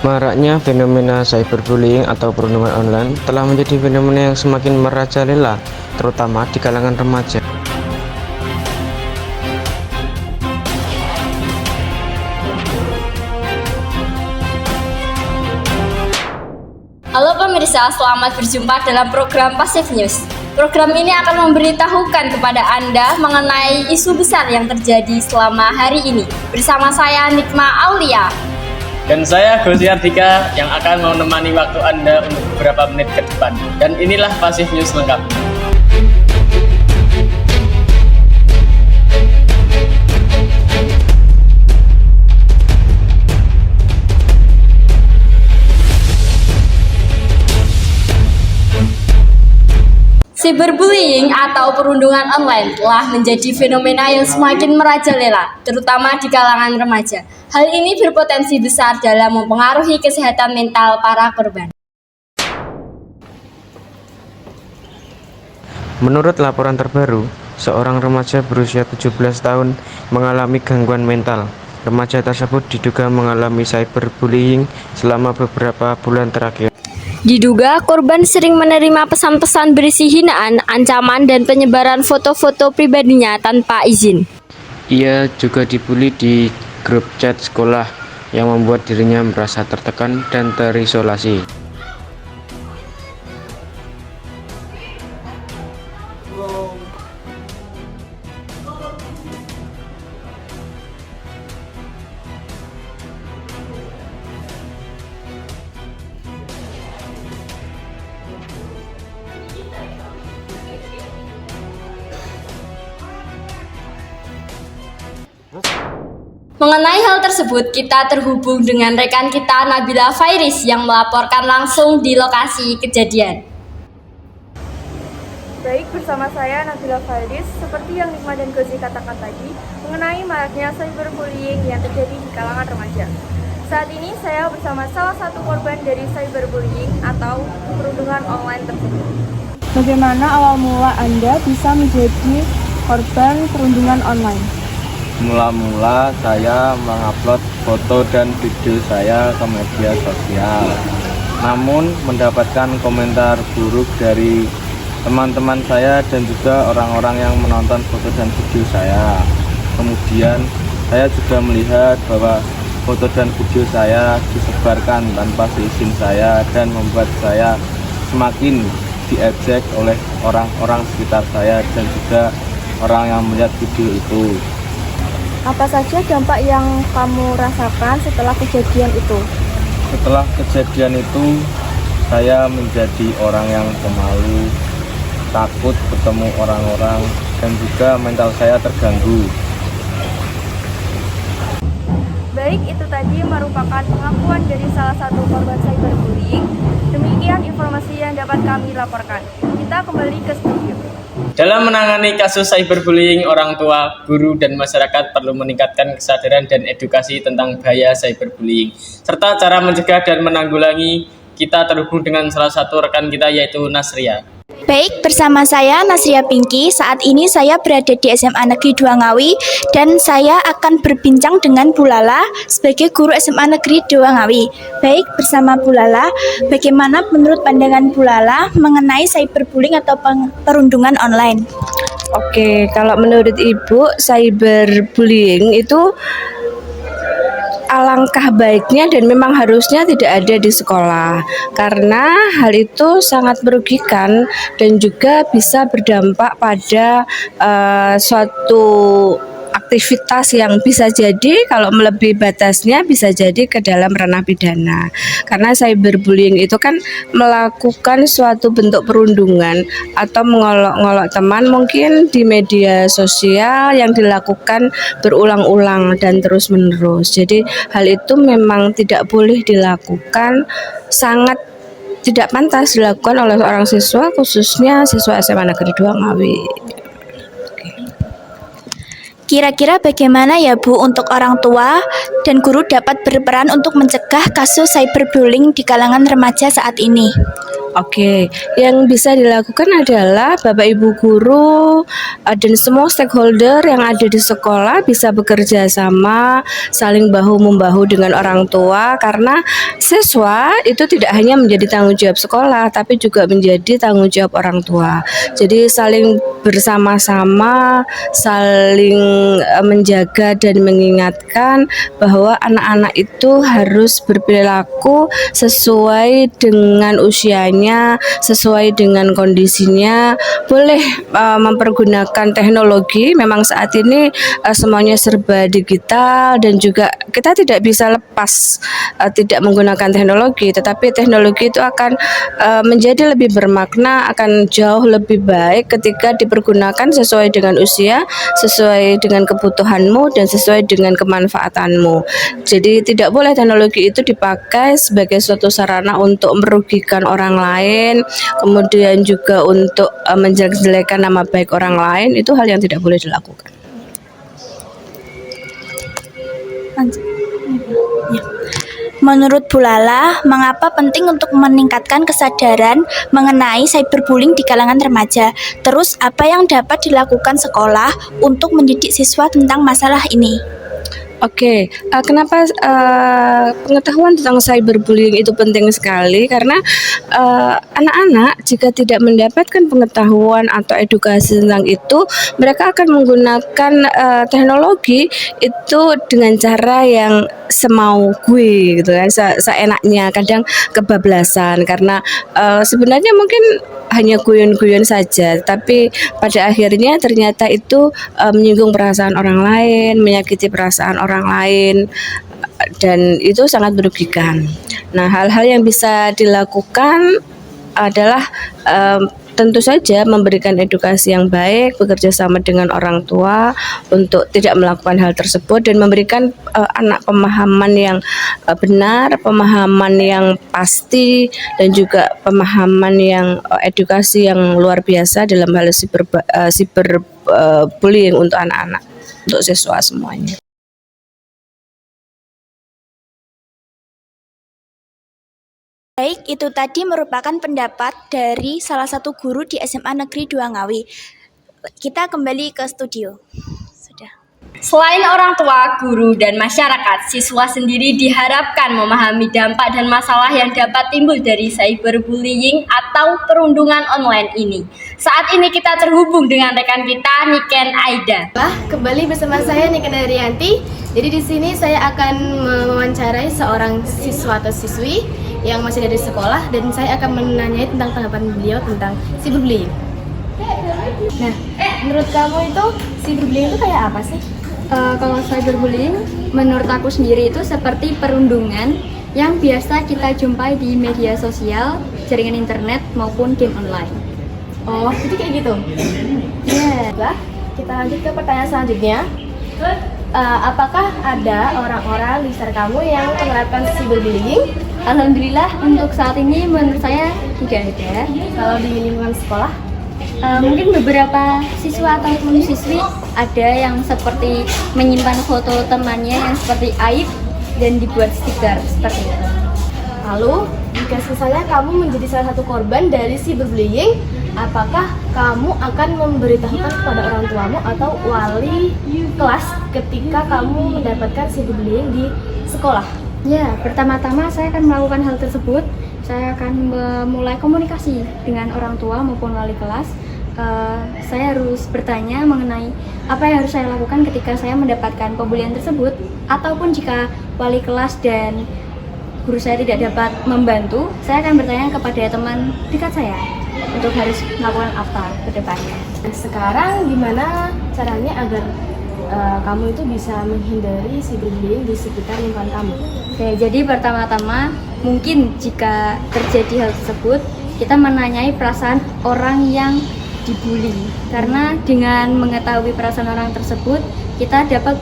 Maraknya fenomena cyberbullying atau perundungan online telah menjadi fenomena yang semakin merajalela, terutama di kalangan remaja. Halo pemirsa, selamat berjumpa dalam program Pasif News. Program ini akan memberitahukan kepada Anda mengenai isu besar yang terjadi selama hari ini. Bersama saya Nikma Aulia. Dan saya Gosi Ardika yang akan menemani waktu Anda untuk beberapa menit ke depan. Dan inilah Pasif News lengkapnya. Cyberbullying atau perundungan online telah menjadi fenomena yang semakin merajalela, terutama di kalangan remaja. Hal ini berpotensi besar dalam mempengaruhi kesehatan mental para korban. Menurut laporan terbaru, seorang remaja berusia 17 tahun mengalami gangguan mental. Remaja tersebut diduga mengalami cyberbullying selama beberapa bulan terakhir. Diduga korban sering menerima pesan-pesan berisi hinaan, ancaman, dan penyebaran foto-foto pribadinya tanpa izin. Ia juga dibully di grup chat sekolah yang membuat dirinya merasa tertekan dan terisolasi. Mengenai hal tersebut, kita terhubung dengan rekan kita Nabila Fairis yang melaporkan langsung di lokasi kejadian. Baik, bersama saya Nabila Fairis. Seperti yang Nikma dan Gozi katakan tadi, mengenai maraknya cyberbullying yang terjadi di kalangan remaja. Saat ini saya bersama salah satu korban dari cyberbullying atau perundungan online tersebut. Bagaimana awal mula Anda bisa menjadi korban perundungan online? Mula-mula saya mengupload foto dan video saya ke media sosial, namun mendapatkan komentar buruk dari teman-teman saya dan juga orang-orang yang menonton foto dan video saya. Kemudian saya juga melihat bahwa foto dan video saya disebarkan tanpa seizin saya dan membuat saya semakin diejek oleh orang-orang sekitar saya dan juga orang yang melihat video itu. Apa saja dampak yang kamu rasakan setelah kejadian itu? Setelah kejadian itu, saya menjadi orang yang pemalu, takut bertemu orang-orang, dan juga mental saya terganggu. Baik, itu tadi merupakan pengakuan dari salah satu korban cyberbullying. Demikian informasi yang dapat kami laporkan. Kita kembali ke studio. Dalam menangani kasus cyberbullying, orang tua, guru, dan masyarakat perlu meningkatkan kesadaran dan edukasi tentang bahaya cyberbullying, serta cara mencegah dan menanggulangi. Kita terhubung dengan salah satu rekan kita yaitu Nasria. Baik, bersama saya Nasria Pinky. Saat ini saya berada di SMA Negeri 2 Ngawi dan saya akan berbincang dengan Bu Lala sebagai guru SMA Negeri 2 Ngawi. Baik, bersama Bu Lala, bagaimana menurut pandangan Bu Lala mengenai cyberbullying atau perundungan online? Oke, kalau menurut Ibu, cyberbullying itu alangkah baiknya dan memang harusnya tidak ada di sekolah, karena hal itu sangat merugikan dan juga bisa berdampak pada suatu aktivitas yang bisa jadi kalau melebihi batasnya bisa jadi ke dalam ranah pidana. Karena cyberbullying itu kan melakukan suatu bentuk perundungan atau mengolok-ngolok teman mungkin di media sosial yang dilakukan berulang-ulang dan terus-menerus. Jadi hal itu memang tidak boleh dilakukan, sangat tidak pantas dilakukan oleh seorang siswa, khususnya siswa SMA Negeri 2 Ngawi. Kira-kira bagaimana ya Bu untuk orang tua dan guru dapat berperan untuk mencegah kasus cyberbullying di kalangan remaja saat ini? Oke, yang bisa dilakukan adalah Bapak Ibu guru dan semua stakeholder yang ada di sekolah bisa bekerja sama, saling bahu-membahu dengan orang tua, karena siswa itu tidak hanya menjadi tanggung jawab sekolah tapi juga menjadi tanggung jawab orang tua. Jadi saling bersama-sama, saling menjaga dan mengingatkan bahwa anak-anak itu harus berperilaku sesuai dengan usianya, sesuai dengan kondisinya. Boleh mempergunakan teknologi. Memang saat ini semuanya serba digital dan juga kita tidak bisa lepas tidak menggunakan teknologi, tetapi teknologi itu akan menjadi lebih bermakna, akan jauh lebih baik ketika dipergunakan sesuai dengan usia, sesuai dengan kebutuhanmu dan sesuai dengan kemanfaatanmu. Jadi tidak boleh teknologi itu dipakai sebagai suatu sarana untuk merugikan orang lain, kemudian juga untuk menjelek-jelekan nama baik orang lain. Itu hal yang tidak boleh dilakukan. Menurut Bu Lala, mengapa penting untuk meningkatkan kesadaran mengenai cyberbullying di kalangan remaja? Terus apa yang dapat dilakukan sekolah untuk mendidik siswa tentang masalah ini? Oke, kenapa pengetahuan tentang cyberbullying itu penting sekali? Karena anak-anak jika tidak mendapatkan pengetahuan atau edukasi tentang itu, mereka akan menggunakan teknologi itu dengan cara yang semau gue gitu kan, seenaknya, kadang kebablasan karena sebenarnya mungkin hanya guyon-guyon saja, tapi pada akhirnya ternyata itu menyinggung perasaan orang lain, menyakiti perasaan orang lain, dan itu sangat merugikan. Nah, hal-hal yang bisa dilakukan adalah tentu saja memberikan edukasi yang baik, bekerja sama dengan orang tua untuk tidak melakukan hal tersebut, dan memberikan anak pemahaman yang benar, pemahaman yang pasti, dan juga pemahaman yang edukasi yang luar biasa dalam hal cyberbullying untuk anak-anak, untuk siswa semuanya. Baik, itu tadi merupakan pendapat dari salah satu guru di SMA Negeri 2 Ngawi. Kita kembali ke studio. Sudah. Selain orang tua, guru, dan masyarakat, siswa sendiri diharapkan memahami dampak dan masalah yang dapat timbul dari cyberbullying atau perundungan online ini. Saat ini kita terhubung dengan rekan kita, Niken Aida. Kembali bersama saya Niken Arianti. Jadi di sini saya akan mewawancarai seorang siswa atau siswi yang masih dari sekolah, dan saya akan menanyai tentang tanggapan beliau tentang cyberbullying. Nah, menurut kamu itu cyberbullying itu kayak apa sih? Kalau cyberbullying, menurut aku sendiri itu seperti perundungan yang biasa kita jumpai di media sosial, jaringan internet maupun game online. Oh, jadi kayak gitu? Iya. Nah, kita lanjut ke pertanyaan selanjutnya. Apakah ada orang-orang di sekitar kamu yang menerapkan cyberbullying? Alhamdulillah untuk saat ini menurut saya tidak ada. Kalau di lingkungan sekolah? Mungkin beberapa siswa ataupun siswi ada yang seperti menyimpan foto temannya yang seperti aib dan dibuat stiker seperti itu. Lalu, jika misalnya kamu menjadi salah satu korban dari cyberbullying, apakah kamu akan memberitahukan kepada orang tuamu atau wali kelas ketika kamu mendapatkan cyberbullying di sekolah? Ya, pertama-tama saya akan melakukan hal tersebut. Saya akan memulai komunikasi dengan orang tua maupun wali kelas. Saya harus bertanya mengenai apa yang harus saya lakukan ketika saya mendapatkan pembulian tersebut, ataupun jika wali kelas dan guru saya tidak dapat membantu, saya akan bertanya kepada teman dekat saya untuk harus melakukan apa ke depannya. Sekarang gimana caranya agar kamu itu bisa menghindari cyberbullying di sekitar lingkungan kamu? Oke, jadi pertama-tama mungkin jika terjadi hal tersebut, kita menanyai perasaan orang yang dibully. Karena dengan mengetahui perasaan orang tersebut, kita dapat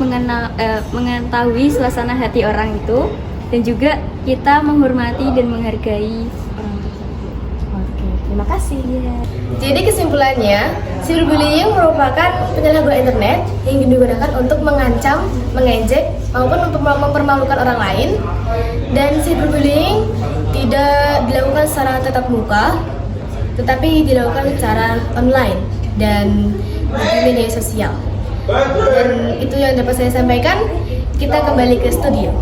mengetahui suasana hati orang itu, dan juga kita menghormati dan menghargai orang tersebut. Oke, terima kasih. Jadi kesimpulannya, cyberbullying merupakan penyalahgunaan internet yang digunakan untuk mengancam, mengejek, maupun untuk mempermalukan orang lain. Dan cyberbullying tidak dilakukan secara tatap muka, tetapi dilakukan secara online dan di media sosial. Dan itu yang dapat saya sampaikan. Kita kembali ke studio.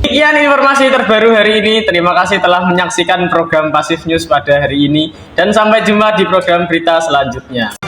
Sekian informasi terbaru hari ini. Terima kasih telah menyaksikan program Pasif News pada hari ini. Dan sampai jumpa di program berita selanjutnya.